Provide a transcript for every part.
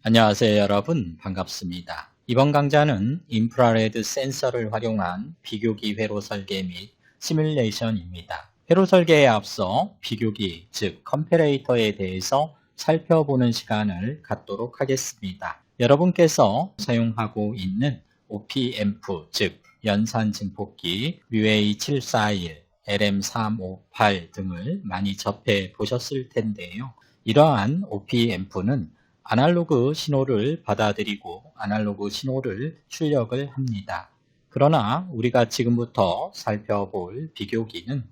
안녕하세요 여러분 반갑습니다. 이번 강좌는 인프라레드 센서를 활용한 비교기 회로 설계 및 시뮬레이션입니다. 회로 설계에 앞서 비교기 즉 컴패레이터에 대해서 살펴보는 시간을 갖도록 하겠습니다. 여러분께서 사용하고 있는 OP앰프 즉 연산 증폭기 UA741, LM358 등을 많이 접해 보셨을 텐데요. 이러한 OP앰프는 아날로그 신호를 받아들이고 아날로그 신호를 출력을 합니다. 그러나 우리가 지금부터 살펴볼 비교기는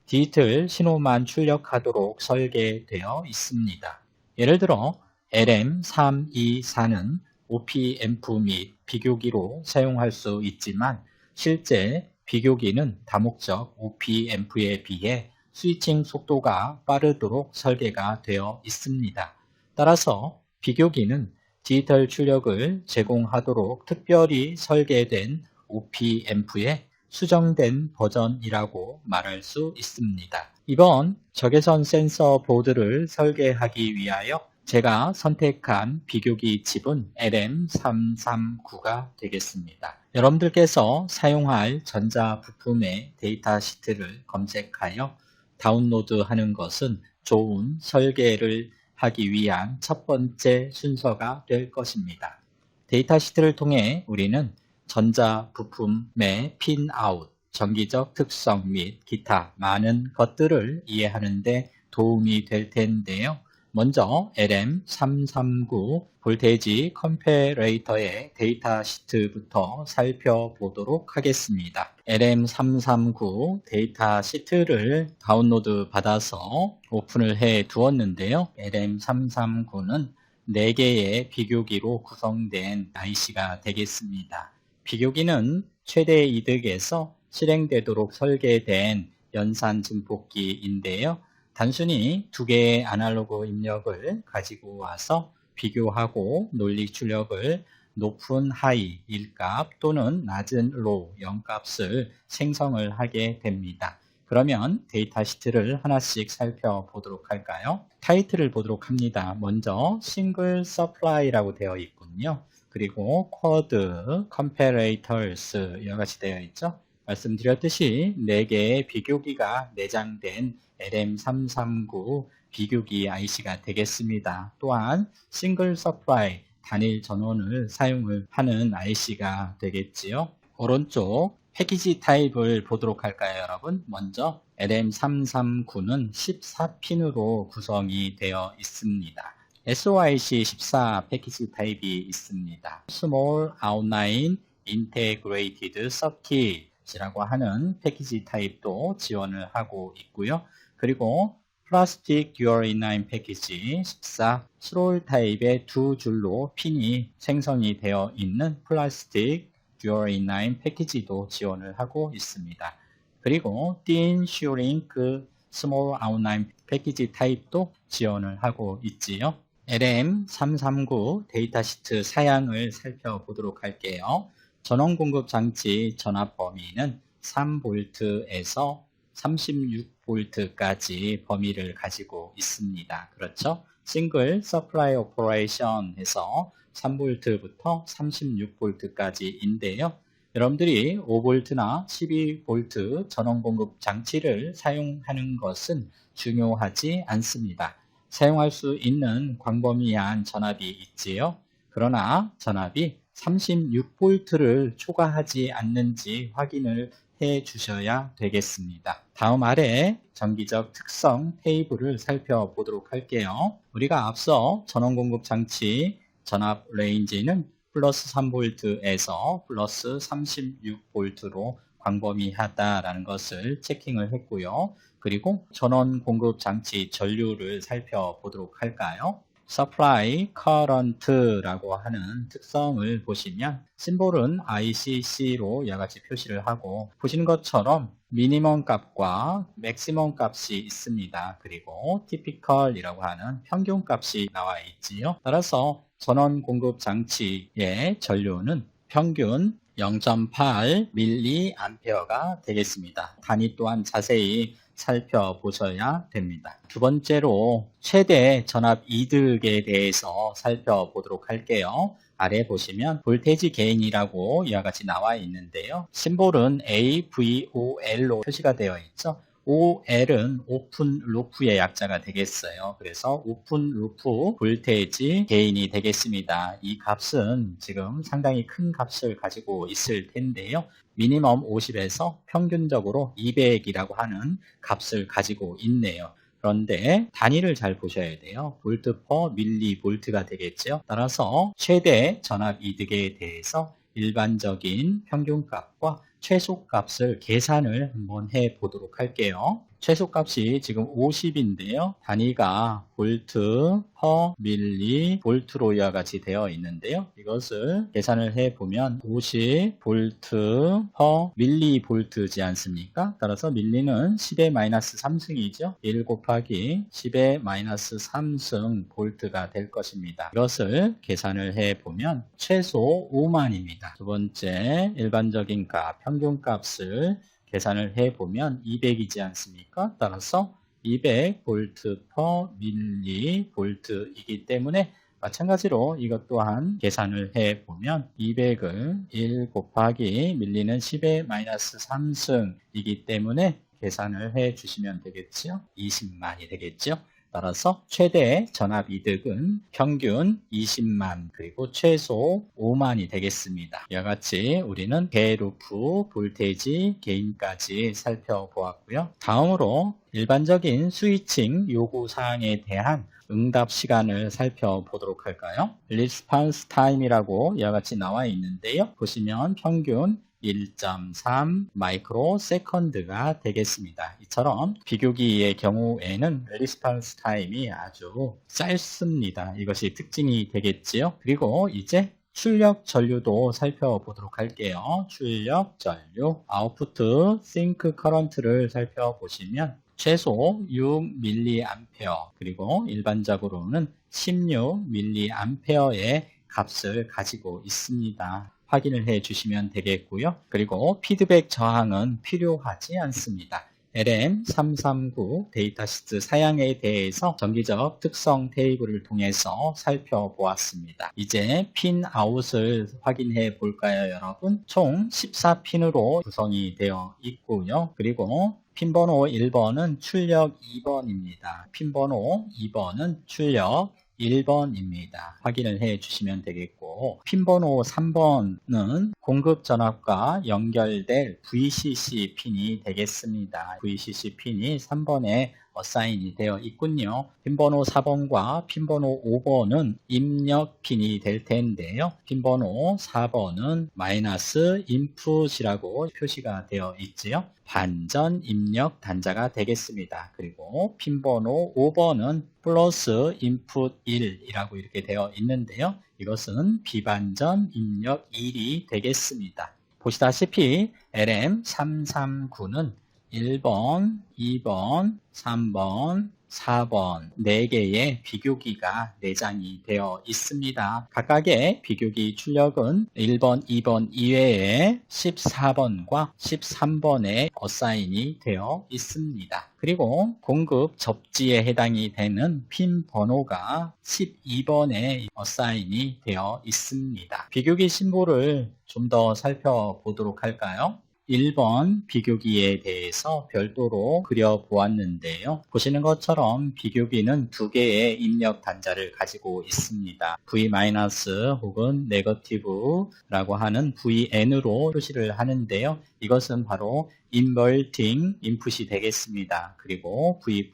디지털 신호만 출력하도록 설계되어 있습니다. 예를 들어 LM324는 OP앰프 및 비교기로 사용할 수 있지만 실제 비교기는 다목적 OP앰프에 비해 스위칭 속도가 빠르도록 설계가 되어 있습니다. 따라서 비교기는 디지털 출력을 제공하도록 특별히 설계된 OP앰프의 수정된 버전이라고 말할 수 있습니다. 이번 적외선 센서 보드를 설계하기 위하여 제가 선택한 비교기 칩은 LM339가 되겠습니다. 여러분들께서 사용할 전자 부품의 데이터 시트를 검색하여 다운로드하는 것은 좋은 설계를 하기 위한 첫 번째 순서가 될 것입니다. 데이터 시트를 통해 우리는 전자 부품의 핀아웃, 전기적 특성 및 기타 많은 것들을 이해하는 데 도움이 될 텐데요. 먼저 LM339 볼테이지 컴패레이터의 데이터 시트부터 살펴보도록 하겠습니다. LM339 데이터 시트를 다운로드 받아서 오픈을 해 두었는데요. LM339는 4개의 비교기로 구성된 IC가 되겠습니다. 비교기는 최대 이득에서 실행되도록 설계된 연산 증폭기인데요. 단순히 2개의 아날로그 입력을 가지고 와서 비교하고 논리 출력을 높은 하이 1값 또는 낮은 로우 0값을 생성을 하게 됩니다. 그러면 데이터 시트를 하나씩 살펴보도록 할까요? 타이틀을 보도록 합니다. 먼저 싱글 서플라이라고 되어 있군요. 그리고 쿼드, 컴패레이터스 이와 같이 되어 있죠. 말씀드렸듯이 4개의 비교기가 내장된 LM339 비교기 IC가 되겠습니다. 또한 싱글 서플라이 단일 전원을 사용을 하는 IC가 되겠지요. 오른쪽 패키지 타입을 보도록 할까요, 여러분? 먼저 LM339는 14핀으로 구성이 되어 있습니다. SOIC 14 패키지 타입이 있습니다. Small Outline Integrated Circuit이라고 하는 패키지 타입도 지원을 하고 있고요. 그리고 플라스틱 듀얼 인라인 패키지 14 스롤 타입의 2줄로 핀이 생성이 되어 있는 플라스틱 듀얼 인라인 패키지도 지원을 하고 있습니다. 그리고 Thin Shrink Small Outline 패키지 타입도 지원을 하고 있지요. LM339 데이터 시트 사양을 살펴보도록 할게요. 전원 공급 장치 전압 범위는 3V에서 36V까지 범위를 가지고 있습니다. 그렇죠? 싱글 서플라이 오퍼레이션 해서 3V부터 36V까지인데요. 여러분들이 5V나 12V 전원 공급 장치를 사용하는 것은 중요하지 않습니다. 사용할 수 있는 광범위한 전압이 있지요. 그러나 전압이 36V를 초과하지 않는지 확인을 해 주셔야 되겠습니다. 다음 아래 전기적 특성 테이블을 살펴보도록 할게요. 우리가 앞서 전원 공급 장치 전압 레인지는 플러스 3V에서 플러스 36V로 광범위하다라는 것을 체킹을 했고요. 그리고 전원 공급 장치 전류를 살펴보도록 할까요? Supply Current라고 하는 특성을 보시면 심볼은 ICC로 이와 같이 표시를 하고 보시는 것처럼 미니멈 값과 맥시멈 값이 있습니다. 그리고 Typical이라고 하는 평균 값이 나와 있지요. 따라서 전원 공급 장치의 전류는 평균 0.8mA가 되겠습니다. 단위 또한 자세히 살펴보셔야 됩니다. 두 번째로 최대 전압 이득에 대해서 살펴보도록 할게요. 아래 보시면 볼테이지 게인이라고 이와 같이 나와 있는데요. 심볼은 AVOL로 표시가 되어 있죠. OL은 오픈 루프의 약자가 되겠어요. 그래서 오픈 루프 볼테이지 게인이 되겠습니다. 이 값은 지금 상당히 큰 값을 가지고 있을 텐데요. 미니멈 50에서 평균적으로 200이라고 하는 값을 가지고 있네요. 그런데 단위를 잘 보셔야 돼요. 볼트 퍼 밀리 볼트가 되겠죠. 따라서 최대 전압 이득에 대해서 일반적인 평균값과 최소값을 계산을 한번 해 보도록 할게요. 최소값이 지금 50인데요. 단위가 볼트 퍼 밀리 볼트로 이와 같이 되어 있는데요. 이것을 계산을 해보면 50 볼트 퍼 밀리 볼트지 않습니까? 따라서 밀리는 10의 마이너스 3승이죠. 1 곱하기 10의 마이너스 3승 볼트가 될 것입니다. 이것을 계산을 해보면 최소 5만입니다. 두 번째 일반적인 값, 평균값을 계산을 해보면 200이지 않습니까? 따라서 200V per 밀리 볼트이기 때문에 마찬가지로 이것 또한 계산을 해보면 200을 1 곱하기 밀리는 10의 마이너스 3승이기 때문에 계산을 해주시면 되겠죠? 20만이 되겠죠? 따라서 최대 전압 이득은 평균 20만 그리고 최소 5만이 되겠습니다. 이와 같이 우리는 개루프 볼테이지 게인까지 살펴보았고요. 다음으로 일반적인 스위칭 요구사항에 대한 응답 시간을 살펴보도록 할까요? 리스폰스 타임이라고 이와 같이 나와 있는데요. 보시면 평균 1.3 마이크로 세컨드가 되겠습니다. 이처럼 비교기의 경우에는 리스폰스 타임이 아주 짧습니다. 이것이 특징이 되겠지요. 그리고 이제 출력 전류도 살펴보도록 할게요. 출력 전류, 아웃푸트 싱크 커런트를 살펴보시면 최소 6mA 그리고 일반적으로는 16mA의 값을 가지고 있습니다. 확인을 해 주시면 되겠고요. 그리고 피드백 저항은 필요하지 않습니다. LM339 데이터시트 사양에 대해서 정기적 특성 테이블을 통해서 살펴보았습니다. 이제 핀 아웃을 확인해 볼까요, 여러분? 총 14핀으로 구성이 되어 있고요. 그리고 핀번호 1번은 출력 2번입니다. 핀번호 2번은 출력 1번입니다. 확인을 해 주시면 되겠고 핀번호 3번은 공급 전압과 연결될 VCC 핀이 되겠습니다. VCC 핀이 3번에 어사인이 되어 있군요. 핀번호 4번과 핀번호 5번은 입력 핀이 될 텐데요. 핀번호 4번은 마이너스 인풋이라고 표시가 되어 있지요. 반전 입력 단자가 되겠습니다. 그리고 핀번호 5번은 플러스 인풋 1이라고 이렇게 되어 있는데요. 이것은 비반전 입력 1이 되겠습니다. 보시다시피 LM339는 1번, 2번, 3번, 4번 4개의 비교기가 내장이 되어 있습니다. 각각의 비교기 출력은 1번, 2번 이외에 14번과 13번에 어사인이 되어 있습니다. 그리고 공급 접지에 해당이 되는 핀 번호가 12번에 어사인이 되어 있습니다. 비교기 심볼을 좀 더 살펴보도록 할까요? 1번 비교기에 대해서 별도로 그려보았는데요. 보시는 것처럼 비교기는 두 개의 입력 단자를 가지고 있습니다. V- 혹은 네거티브라고 하는 VN으로 표시를 하는데요. 이것은 바로 인버팅 인풋이 되겠습니다. 그리고 V+,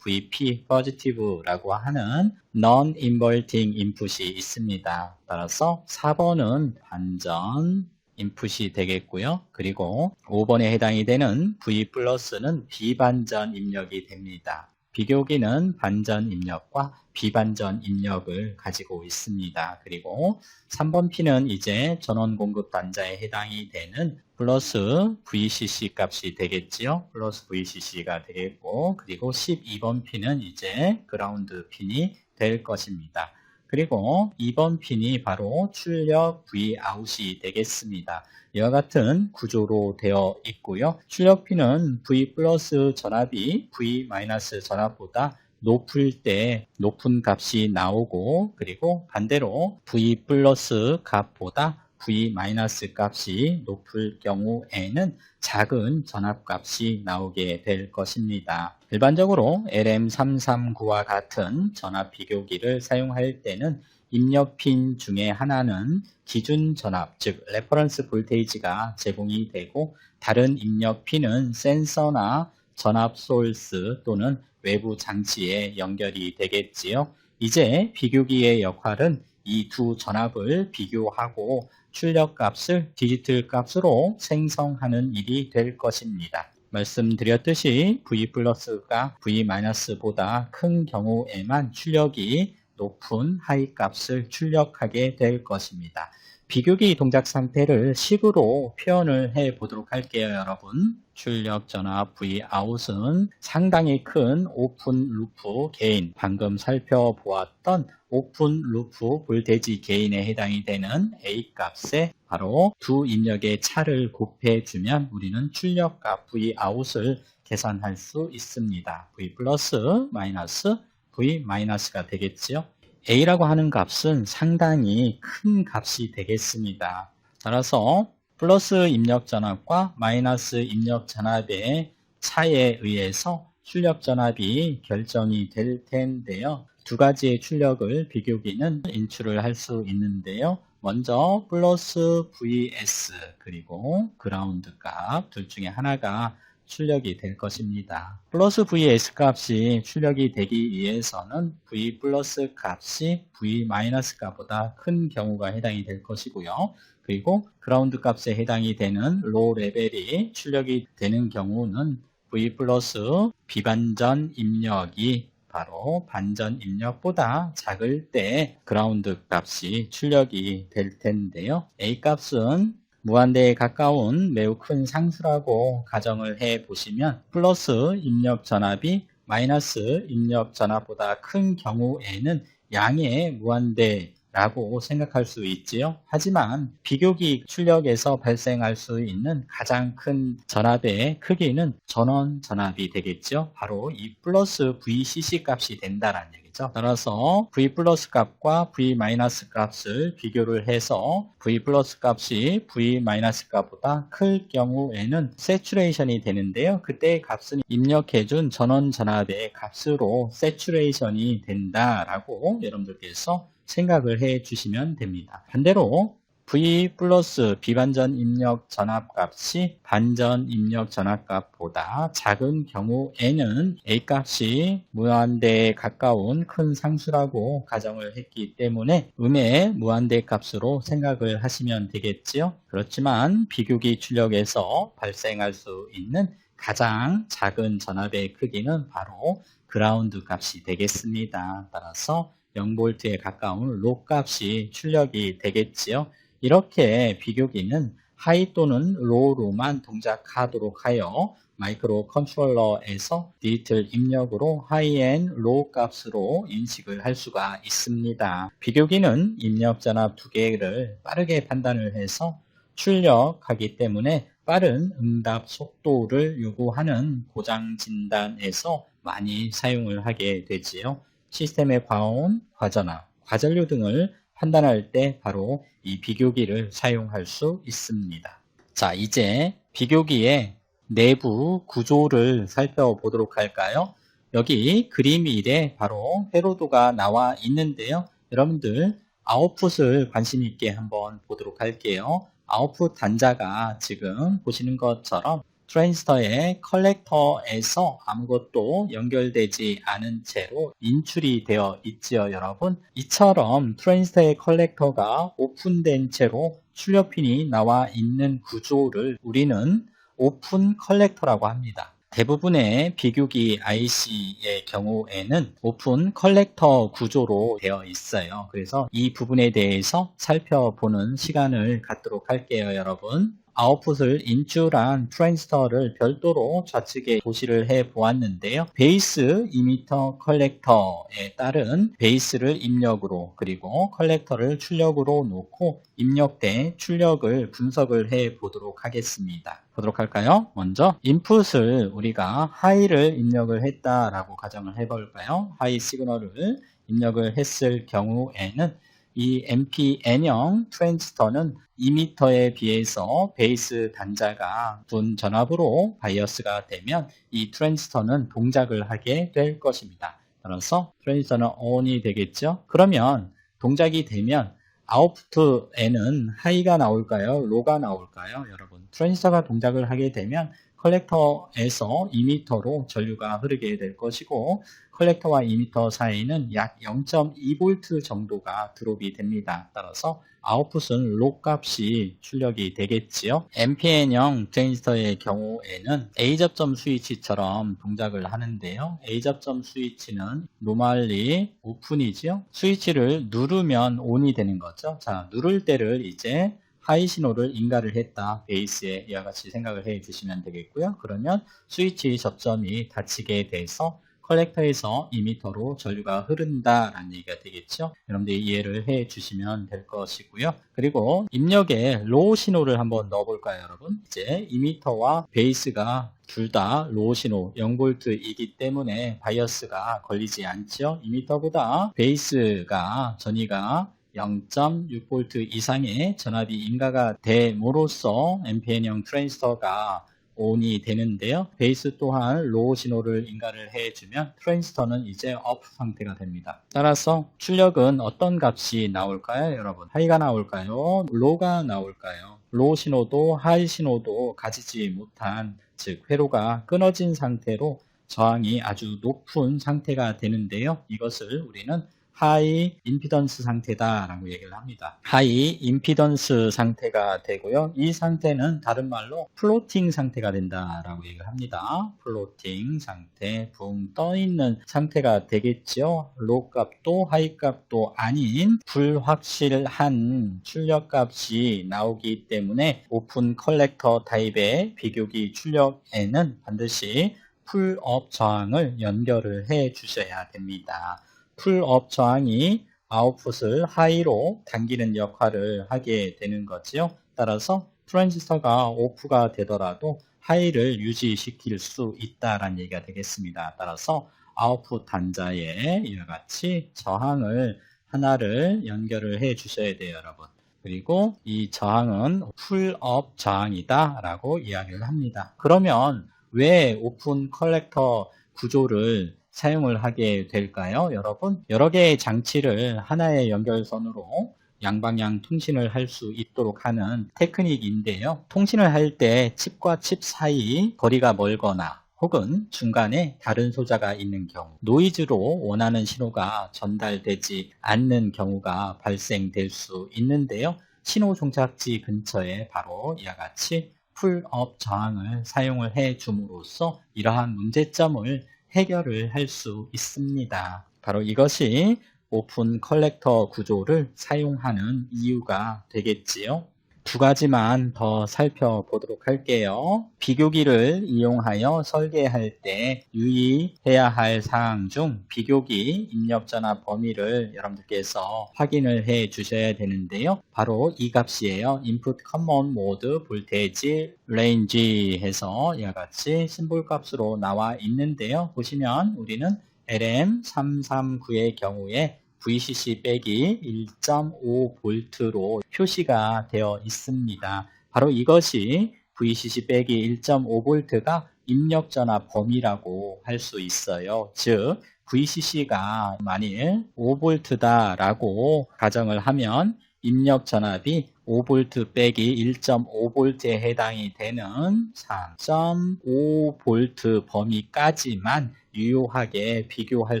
VP positive라고 하는 non-inverting 인풋이 있습니다. 따라서 4번은 반전 인풋이 되겠고요. 그리고 5번에 해당이 되는 V+는 비반전 입력이 됩니다. 비교기는 반전 입력과 비반전 입력을 가지고 있습니다. 그리고 3번 핀은 이제 전원 공급 단자에 해당이 되는 플러스 VCC 값이 되겠지요. 플러스 VCC가 되겠고, 그리고 12번 핀은 이제 그라운드 핀이 될 것입니다. 그리고 2번 핀이 바로 출력 Vout이 되겠습니다. 이와 같은 구조로 되어 있고요. 출력 핀은 V 플러스 전압이 V 마이너스 전압보다 높을 때 높은 값이 나오고, 그리고 반대로 V 플러스 값보다 V 마이너스 값이 높을 경우에는 작은 전압값이 나오게 될 것입니다. 일반적으로 LM339와 같은 전압 비교기를 사용할 때는 입력핀 중에 하나는 기준 전압, 즉 레퍼런스 볼테이지가 제공이 되고, 다른 입력핀은 센서나 전압 소스 또는 외부 장치에 연결이 되겠지요. 이제 비교기의 역할은 이 두 전압을 비교하고 출력값을 디지털 값으로 생성하는 일이 될 것입니다. 말씀드렸듯이 V 플러스가 V 마이너스보다 큰 경우에만 출력이 높은 하이 값을 출력하게 될 것입니다. 비교기 동작 상태를 식으로 표현을 해 보도록 할게요, 여러분. 출력 전압 Vout은 상당히 큰 오픈 루프 게인, 방금 살펴보았던 오픈 루프 볼테이지 게인에 해당이 되는 A 값에 바로 두 입력의 차를 곱해주면 우리는 출력값 Vout을 계산할 수 있습니다. V 플러스 마이너스 V 마이너스가 되겠지요. A라고 하는 값은 상당히 큰 값이 되겠습니다. 따라서 플러스 입력 전압과 마이너스 입력 전압의 차에 의해서 출력 전압이 결정이 될 텐데요. 두 가지의 출력을 비교기는 인출을 할 수 있는데요. 먼저 플러스 VS 그리고 그라운드 값 둘 중에 하나가 출력이 될 것입니다. 플러스 VS 값이 출력이 되기 위해서는 V 플러스 값이 V 마이너스 값보다 큰 경우가 해당이 될 것이고요. 그리고 그라운드 값에 해당이 되는 로 레벨이 출력이 되는 경우는 V 플러스 비반전 입력이 바로 반전 입력보다 작을 때 그라운드 값이 출력이 될 텐데요. A 값은 무한대에 가까운 매우 큰 상수라고 가정을 해 보시면 플러스 입력 전압이 마이너스 입력 전압보다 큰 경우에는 양의 무한대라고 생각할 수 있지요. 하지만 비교기 출력에서 발생할 수 있는 가장 큰 전압의 크기는 전원 전압이 되겠죠. 바로 이 플러스 VCC 값이 된다는 얘기죠. 따라서 V 플러스 값과 V 마이너스 값을 비교를 해서 V 플러스 값이 V 마이너스 값보다 클 경우에는 세츄레이션이 되는데요. 그때의 값은 입력해준 전원 전압의 값으로 세츄레이션이 된다라고 여러분들께서 생각을 해 주시면 됩니다. 반대로 V 플러스 비반전 입력 전압 값이 반전 입력 전압 값보다 작은 경우에는 A 값이 무한대에 가까운 큰 상수라고 가정을 했기 때문에 음의 무한대 값으로 생각을 하시면 되겠지요. 그렇지만 비교기 출력에서 발생할 수 있는 가장 작은 전압의 크기는 바로 그라운드 값이 되겠습니다. 따라서 0V에 가까운 로 값이 출력이 되겠지요. 이렇게 비교기는 하이 또는 로우로만 동작하도록 하여 마이크로 컨트롤러에서 디지털 입력으로 하이 앤 로우 값으로 인식을 할 수가 있습니다. 비교기는 입력 전압 두 개를 빠르게 판단을 해서 출력하기 때문에 빠른 응답 속도를 요구하는 고장 진단에서 많이 사용을 하게 되지요. 시스템의 과온, 과전압, 과전류 등을 판단할 때 바로 이 비교기를 사용할 수 있습니다. 자, 이제 비교기의 내부 구조를 살펴보도록 할까요? 여기 그림 1에 바로 회로도가 나와 있는데요. 여러분들 아웃풋을 관심 있게 한번 보도록 할게요. 아웃풋 단자가 지금 보시는 것처럼 트랜지스터의 컬렉터에서 아무것도 연결되지 않은 채로 인출이 되어 있지요, 여러분. 이처럼 트랜지스터의 컬렉터가 오픈된 채로 출력핀이 나와 있는 구조를 우리는 오픈 컬렉터라고 합니다. 대부분의 비교기 IC의 경우에는 오픈 컬렉터 구조로 되어 있어요. 그래서 이 부분에 대해서 살펴보는 시간을 갖도록 할게요, 여러분. 아웃풋을 인출한 트랜지스터를 별도로 좌측에 도시를 해 보았는데요. 베이스 이미터 컬렉터에 따른 베이스를 입력으로 그리고 컬렉터를 출력으로 놓고 입력된 출력을 분석을 해 보도록 하겠습니다. 보도록 할까요? 먼저 인풋을 우리가 하이를 입력을 했다라고 가정을 해볼까요? 하이 시그널을 입력을 했을 경우에는 이 NPN형 트랜지스터는 2m에 비해서 베이스 단자가 둔 전압으로 바이어스가 되면 이 트랜지스터는 동작을 하게 될 것입니다. 따라서 트랜지스터는 ON이 되겠죠? 그러면 동작이 되면 아웃풋에는 하이가 나올까요? 로가 나올까요? 여러분, 트랜지스터가 동작을 하게 되면 컬렉터에서 이미터로 전류가 흐르게 될 것이고 컬렉터와 이미터 사이는 약 0.2V 정도가 드롭이 됩니다. 따라서 아웃풋은 로 값이 출력이 되겠지요. NPN형 트랜지스터의 경우에는 A접점 스위치처럼 동작을 하는데요. A접점 스위치는 노멀리 오픈이죠. 스위치를 누르면 ON이 되는 거죠. 자, 누를 때를 이제 하이 신호를 인가를 했다. 베이스에 이와 같이 생각을 해 주시면 되겠고요. 그러면 스위치 접점이 닫히게 돼서 컬렉터에서 이미터로 전류가 흐른다라는 얘기가 되겠죠. 여러분들이 이해를 해 주시면 될 것이고요. 그리고 입력에 로우 신호를 한번 넣어볼까요, 여러분? 이제 이미터와 베이스가 둘 다 로우 신호 0V이기 때문에 바이어스가 걸리지 않죠. 이미터보다 베이스가 전위가 0.6V 이상의 전압이 인가가 됨으로써 NPN형 트랜지스터가 ON이 되는데요. 베이스 또한 로우 신호를 인가를 해주면 트랜지스터는 이제 오프 상태가 됩니다. 따라서 출력은 어떤 값이 나올까요, 여러분? 하이가 나올까요? 로우가 나올까요? 로우 신호도 하이 신호도 가지지 못한, 즉 회로가 끊어진 상태로 저항이 아주 높은 상태가 되는데요. 이것을 우리는 하이 임피던스 상태다라고 얘기를 합니다. 하이 임피던스 상태가 되고요. 이 상태는 다른 말로 플로팅 상태가 된다라고 얘기를 합니다. 플로팅 상태, 붕 떠있는 상태가 되겠죠. 로 값도 하이 값도 아닌 불확실한 출력 값이 나오기 때문에 오픈 컬렉터 타입의 비교기 출력에는 반드시 풀업 저항을 연결을 해 주셔야 됩니다. 풀업 저항이 아웃풋을 하이로 당기는 역할을 하게 되는 거죠. 따라서 트랜지스터가 오프가 되더라도 하이를 유지시킬 수 있다라는 얘기가 되겠습니다. 따라서 아웃풋 단자에 이와 같이 저항을 하나를 연결을 해 주셔야 돼요, 여러분. 그리고 이 저항은 풀업 저항이다 라고 이야기를 합니다. 그러면 왜 오픈 컬렉터 구조를 사용을 하게 될까요, 여러분? 여러 개의 장치를 하나의 연결선으로 양방향 통신을 할 수 있도록 하는 테크닉인데요. 통신을 할 때 칩과 칩 사이 거리가 멀거나 혹은 중간에 다른 소자가 있는 경우, 노이즈로 원하는 신호가 전달되지 않는 경우가 발생될 수 있는데요. 신호 종착지 근처에 바로 이와 같이 풀업 저항을 사용을 해 줌으로써 이러한 문제점을 해결을 할 수 있습니다. 바로 이것이 오픈 컬렉터 구조를 사용하는 이유가 되겠지요. 두 가지만 더 살펴보도록 할게요. 비교기를 이용하여 설계할 때 유의해야 할 사항 중 비교기 입력 전압 범위를 여러분들께서 확인을 해 주셔야 되는데요. 바로 이 값이에요. input common mode voltage range 해서 이와 같이 심볼 값으로 나와 있는데요. 보시면 우리는 LM339의 경우에 VCC 빼기 1.5V로 표시가 되어 있습니다. 바로 이것이 VCC 빼기 1.5V가 입력 전압 범위라고 할 수 있어요. 즉 VCC가 만일 5V다라고 가정을 하면 입력 전압이 5V 빼기 1.5V에 해당이 되는 3.5V 범위까지만 유효하게 비교할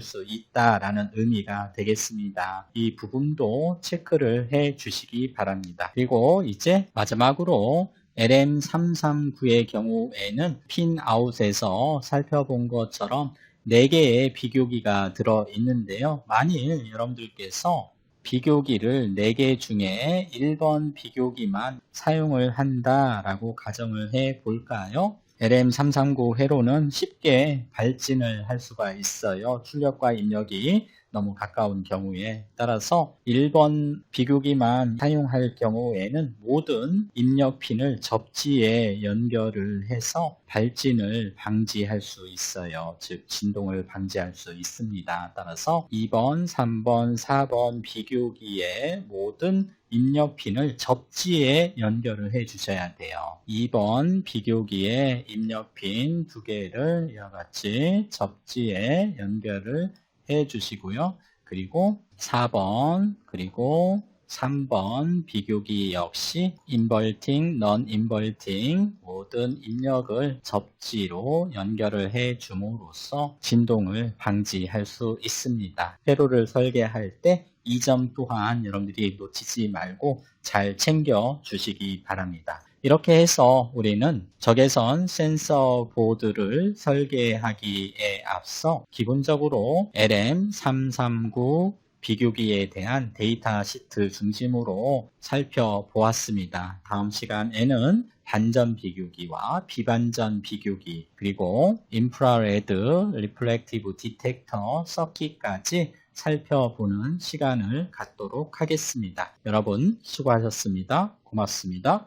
수 있다라는 의미가 되겠습니다. 이 부분도 체크를 해 주시기 바랍니다. 그리고 이제 마지막으로 LM339의 경우에는 핀 아웃에서 살펴본 것처럼 4개의 비교기가 들어 있는데요. 만일 여러분들께서 비교기를 4개 중에 1번 비교기만 사용을 한다라고 가정을 해 볼까요? LM339 회로는 쉽게 발진을 할 수가 있어요. 출력과 입력이 너무 가까운 경우에 따라서 1번 비교기만 사용할 경우에는 모든 입력 핀을 접지에 연결을 해서 발진을 방지할 수 있어요. 즉 진동을 방지할 수 있습니다. 따라서 2번, 3번, 4번 비교기의 모든 입력 핀을 접지에 연결을 해 주셔야 돼요. 2번 비교기에 입력 핀 2개를 이와 같이 접지에 연결을 해 주시고요. 그리고 4번 그리고 3번 비교기 역시 인버팅, 넌 인버팅 모든 입력을 접지로 연결을 해 줌으로써 진동을 방지할 수 있습니다. 회로를 설계할 때 이 점 또한 여러분들이 놓치지 말고 잘 챙겨 주시기 바랍니다. 이렇게 해서 우리는 적외선 센서 보드를 설계하기에 앞서 기본적으로 LM339 비교기에 대한 데이터 시트 중심으로 살펴보았습니다. 다음 시간에는 반전 비교기와 비반전 비교기 그리고 인프라레드 리플렉티브 디텍터 서킷까지 살펴보는 시간을 갖도록 하겠습니다. 여러분 수고하셨습니다. 고맙습니다.